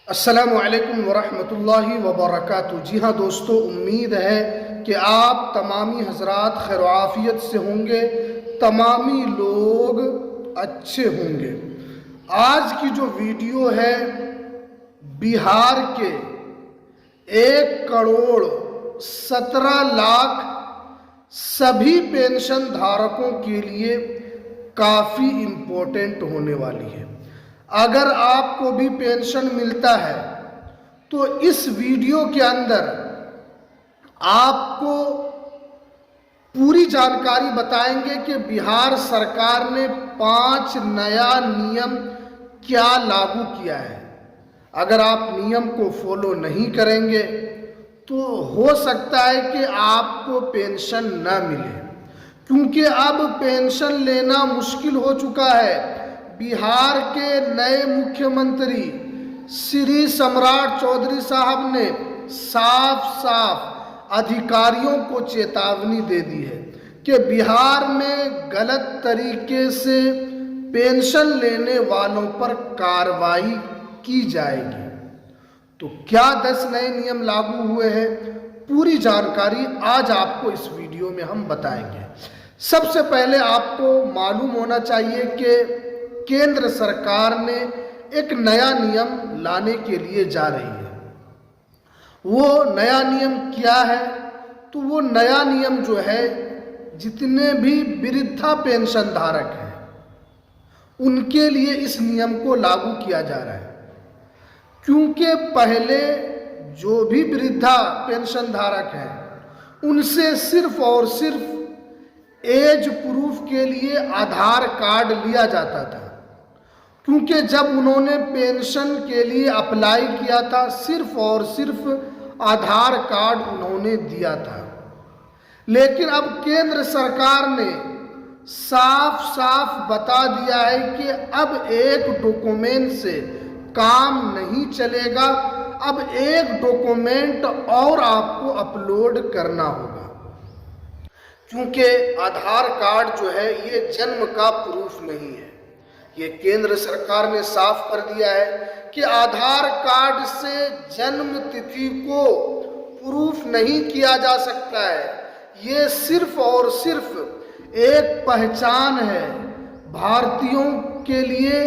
अस्सलामुअलैकुम वरहमतुल्लाहि वबरकातुहू। जी हाँ दोस्तों, उम्मीद है कि आप तमामी हजरात खैर आफियत से होंगे, तमामी लोग अच्छे होंगे। आज की जो वीडियो है बिहार के 1,17,00,000 सभी पेंशन धारकों के लिए काफ़ी इम्पोर्टेंट होने वाली है। अगर आपको भी पेंशन मिलता है तो इस वीडियो के अंदर आपको पूरी जानकारी बताएंगे कि बिहार सरकार ने 5 नया नियम क्या लागू किया है। अगर आप नियम को फॉलो नहीं करेंगे तो हो सकता है कि आपको पेंशन न मिले, क्योंकि अब पेंशन लेना मुश्किल हो चुका है। बिहार के नए मुख्यमंत्री श्री सम्राट चौधरी साहब ने साफ साफ अधिकारियों को चेतावनी दे दी है कि बिहार में गलत तरीके से पेंशन लेने वालों पर कार्रवाई की जाएगी। तो क्या 10 नए नियम लागू हुए हैं, पूरी जानकारी आज आपको इस वीडियो में हम बताएंगे। सबसे पहले आपको मालूम होना चाहिए कि केंद्र सरकार ने एक नया नियम लाने के लिए जा रही है। वो नया नियम क्या है? तो वो नया नियम जो है, जितने भी वृद्धा पेंशन धारक हैं उनके लिए इस नियम को लागू किया जा रहा है। क्योंकि पहले जो भी वृद्धा पेंशन धारक हैं उनसे सिर्फ और सिर्फ एज प्रूफ के लिए आधार कार्ड लिया जाता था, क्योंकि जब उन्होंने पेंशन के लिए अप्लाई किया था सिर्फ और सिर्फ आधार कार्ड उन्होंने दिया था। लेकिन अब केंद्र सरकार ने साफ साफ बता दिया है कि अब एक डॉक्यूमेंट से काम नहीं चलेगा, अब एक डॉक्यूमेंट और आपको अपलोड करना होगा। क्योंकि आधार कार्ड जो है ये जन्म का प्रूफ नहीं है। ये केंद्र सरकार ने साफ कर दिया है कि आधार कार्ड से जन्म तिथि को प्रूफ नहीं किया जा सकता है। ये सिर्फ और सिर्फ एक पहचान है, भारतीयों के लिए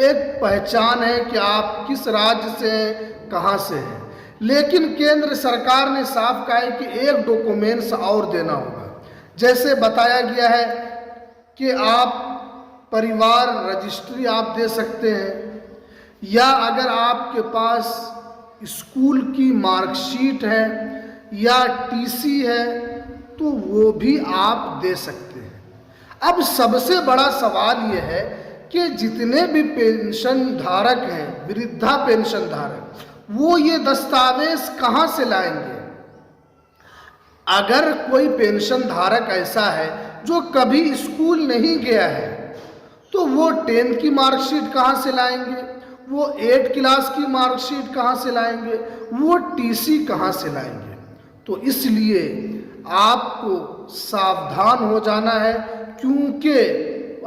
एक पहचान है कि आप किस राज्य से हैं, कहाँ से हैं। लेकिन केंद्र सरकार ने साफ कहा है कि एक डॉक्यूमेंट्स और देना होगा। जैसे बताया गया है कि आप परिवार रजिस्ट्री आप दे सकते हैं, या अगर आपके पास स्कूल की मार्कशीट है या टीसी है तो वो भी आप दे सकते हैं। अब सबसे बड़ा सवाल ये है कि जितने भी पेंशन धारक हैं, वृद्धा पेंशन धारक, वो ये दस्तावेज कहाँ से लाएंगे? अगर कोई पेंशन धारक ऐसा है जो कभी स्कूल नहीं गया है तो वो 10th की मार्कशीट कहाँ से लाएंगे, वो 8th क्लास की मार्कशीट कहाँ से लाएंगे, वो टीसी कहाँ से लाएंगे? तो इसलिए आपको सावधान हो जाना है, क्योंकि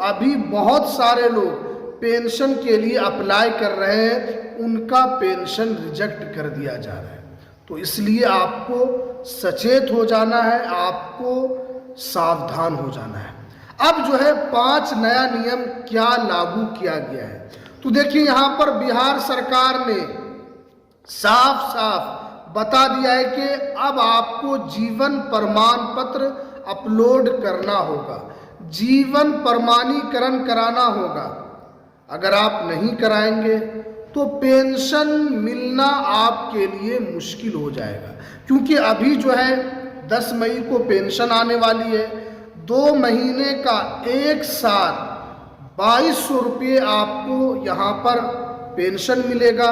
अभी बहुत सारे लोग पेंशन के लिए अप्लाई कर रहे हैं, उनका पेंशन रिजेक्ट कर दिया जा रहा है। तो इसलिए आपको सचेत हो जाना है, आपको सावधान हो जाना है। अब जो है 5 नया नियम क्या लागू किया गया है, तो देखिए यहाँ पर बिहार सरकार ने साफ साफ बता दिया है कि अब आपको जीवन प्रमाण पत्र अपलोड करना होगा, जीवन प्रमाणीकरण कराना होगा। अगर आप नहीं कराएंगे तो पेंशन मिलना आपके लिए मुश्किल हो जाएगा। क्योंकि अभी जो है 10 मई को पेंशन आने वाली है, 2 महीने का एक साथ 2200 रुपये आपको यहाँ पर पेंशन मिलेगा।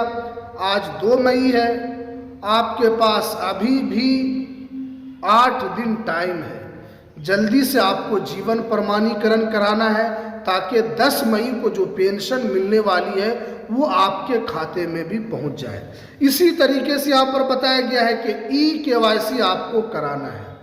आज 2 मई है, आपके पास अभी भी 8 दिन टाइम है। जल्दी से आपको जीवन प्रमाणीकरण कराना है ताकि 10 मई को जो पेंशन मिलने वाली है वो आपके खाते में भी पहुंच जाए। इसी तरीके से यहाँ पर बताया गया है कि ई-केवाईसी आपको कराना है,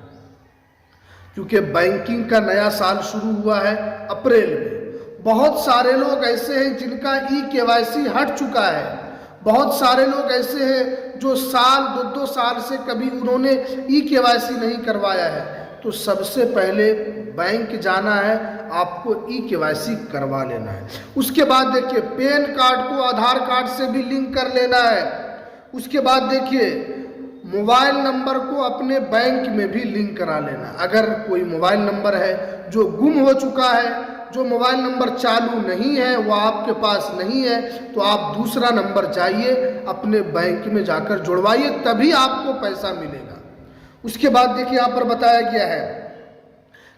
क्योंकि बैंकिंग का नया साल शुरू हुआ है अप्रैल में। बहुत सारे लोग ऐसे हैं जिनका ई-केवाईसी हट चुका है, बहुत सारे लोग ऐसे हैं जो साल 2-2 साल से कभी उन्होंने ई-केवाईसी नहीं करवाया है। तो सबसे पहले बैंक जाना है, आपको ई-केवाईसी करवा लेना है। उसके बाद देखिए पैन कार्ड को आधार कार्ड से भी लिंक कर लेना है। उसके बाद देखिए मोबाइल नंबर को अपने बैंक में भी लिंक करा लेना। अगर कोई मोबाइल नंबर है जो गुम हो चुका है, जो मोबाइल नंबर चालू नहीं है, वो आपके पास नहीं है, तो आप दूसरा नंबर जाइए अपने बैंक में जाकर जुड़वाइए, तभी आपको पैसा मिलेगा। उसके बाद देखिए यहाँ पर बताया गया है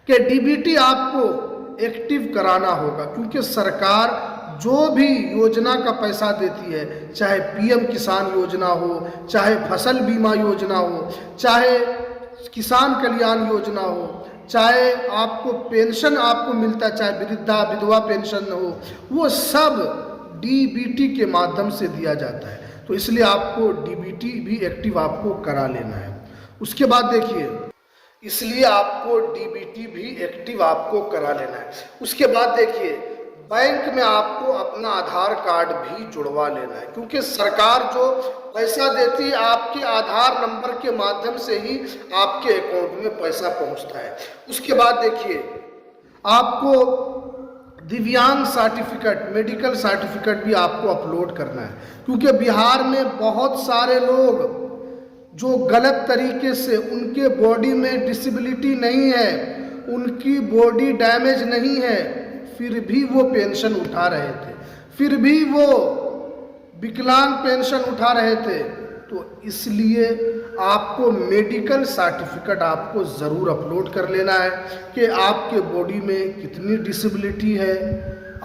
कि डीबीटी आपको एक्टिव कराना होगा, क्योंकि सरकार जो भी योजना का पैसा देती है, चाहे पीएम किसान योजना हो, चाहे फसल बीमा योजना हो, चाहे किसान कल्याण योजना हो, चाहे आपको पेंशन आपको मिलता है, चाहे वृद्धा विधवा पेंशन हो, वो सब डीबीटी के माध्यम से दिया जाता है। तो इसलिए आपको डीबीटी भी एक्टिव आपको करा लेना है। उसके बाद देखिए इसलिए आपको डीबीटी भी एक्टिव आपको करा लेना है। उसके बाद देखिए बैंक में आपको अपना आधार कार्ड भी जुड़वा लेना है, क्योंकि सरकार जो पैसा देती है आपके आधार नंबर के माध्यम से ही आपके अकाउंट में पैसा पहुंचता है। उसके बाद देखिए आपको दिव्यांग सर्टिफिकेट, मेडिकल सर्टिफिकेट भी आपको अपलोड करना है, क्योंकि बिहार में बहुत सारे लोग जो गलत तरीके से, उनके बॉडी में डिसेबिलिटी नहीं है, उनकी बॉडी डैमेज नहीं है, फिर भी वो पेंशन उठा रहे थे, फिर भी वो विकलांग पेंशन उठा रहे थे। तो इसलिए आपको मेडिकल सर्टिफिकेट आपको ज़रूर अपलोड कर लेना है कि आपके बॉडी में कितनी डिसेबिलिटी है,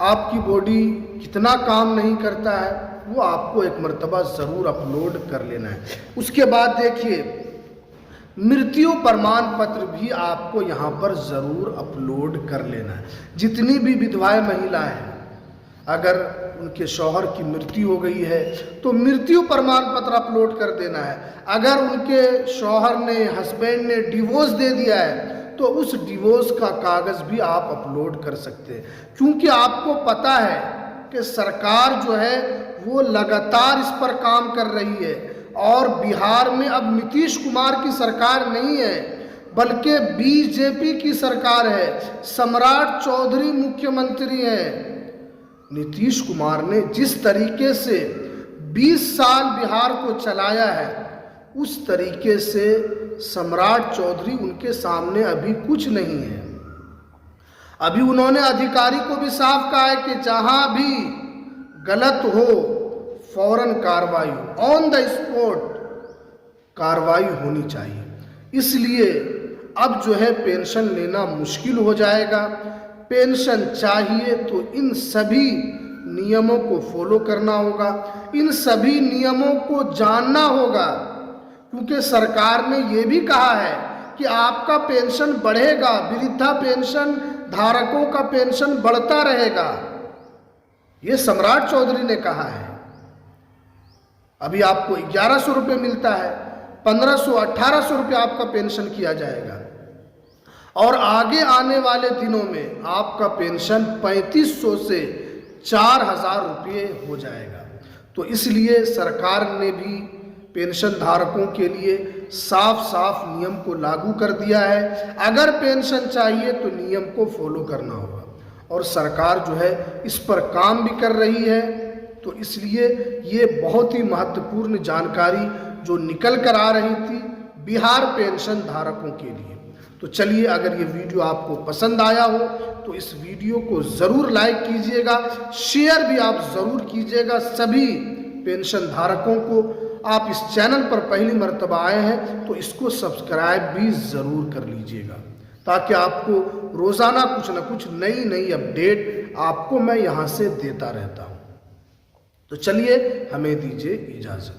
आपकी बॉडी कितना काम नहीं करता है, वो आपको एक मर्तबा ज़रूर अपलोड कर लेना है। उसके बाद देखिए मृत्यु प्रमाण पत्र भी आपको यहाँ पर ज़रूर अपलोड कर लेना है। जितनी भी विधवाएं महिलाएं हैं, अगर उनके शौहर की मृत्यु हो गई है तो मृत्यु प्रमाण पत्र अपलोड कर देना है। अगर उनके शौहर ने, हस्बैंड ने डिवोर्स दे दिया है तो उस डिवोर्स का कागज़ भी आप अपलोड कर सकते हैं, क्योंकि आपको पता है कि सरकार जो है वो लगातार इस पर काम कर रही है। और बिहार में अब नीतीश कुमार की सरकार नहीं है, बल्कि बीजेपी की सरकार है। सम्राट चौधरी मुख्यमंत्री हैं। नीतीश कुमार ने जिस तरीके से 20 साल बिहार को चलाया है, उस तरीके से सम्राट चौधरी उनके सामने अभी कुछ नहीं है। अभी उन्होंने अधिकारी को भी साफ कहा है कि जहां भी गलत हो फौरन कार्रवाई, ऑन द स्पॉट कार्रवाई होनी चाहिए। इसलिए अब जो है पेंशन लेना मुश्किल हो जाएगा। पेंशन चाहिए तो इन सभी नियमों को फॉलो करना होगा, इन सभी नियमों को जानना होगा, क्योंकि सरकार ने ये भी कहा है कि आपका पेंशन बढ़ेगा, वृद्धा पेंशन धारकों का पेंशन बढ़ता रहेगा। ये सम्राट चौधरी ने कहा है। अभी आपको 1100 रुपये मिलता है, 1500-1800 रुपये आपका पेंशन किया जाएगा, और आगे आने वाले दिनों में आपका पेंशन 3500 से 4000 रुपये हो जाएगा। तो इसलिए सरकार ने भी पेंशन धारकों के लिए साफ साफ नियम को लागू कर दिया है। अगर पेंशन चाहिए तो नियम को फॉलो करना होगा, और सरकार जो है इस पर काम भी कर रही है। तो इसलिए ये बहुत ही महत्वपूर्ण जानकारी जो निकल कर आ रही थी बिहार पेंशन धारकों के लिए। तो चलिए, अगर ये वीडियो आपको पसंद आया हो तो इस वीडियो को ज़रूर लाइक कीजिएगा, शेयर भी आप ज़रूर कीजिएगा सभी पेंशन धारकों को। आप इस चैनल पर पहली मर्तबा आए हैं तो इसको सब्सक्राइब भी ज़रूर कर लीजिएगा, ताकि आपको रोज़ाना कुछ न कुछ नई अपडेट आपको मैं यहाँ से देता रहता हूँ। तो चलिए, हमें दीजिए इजाज़त।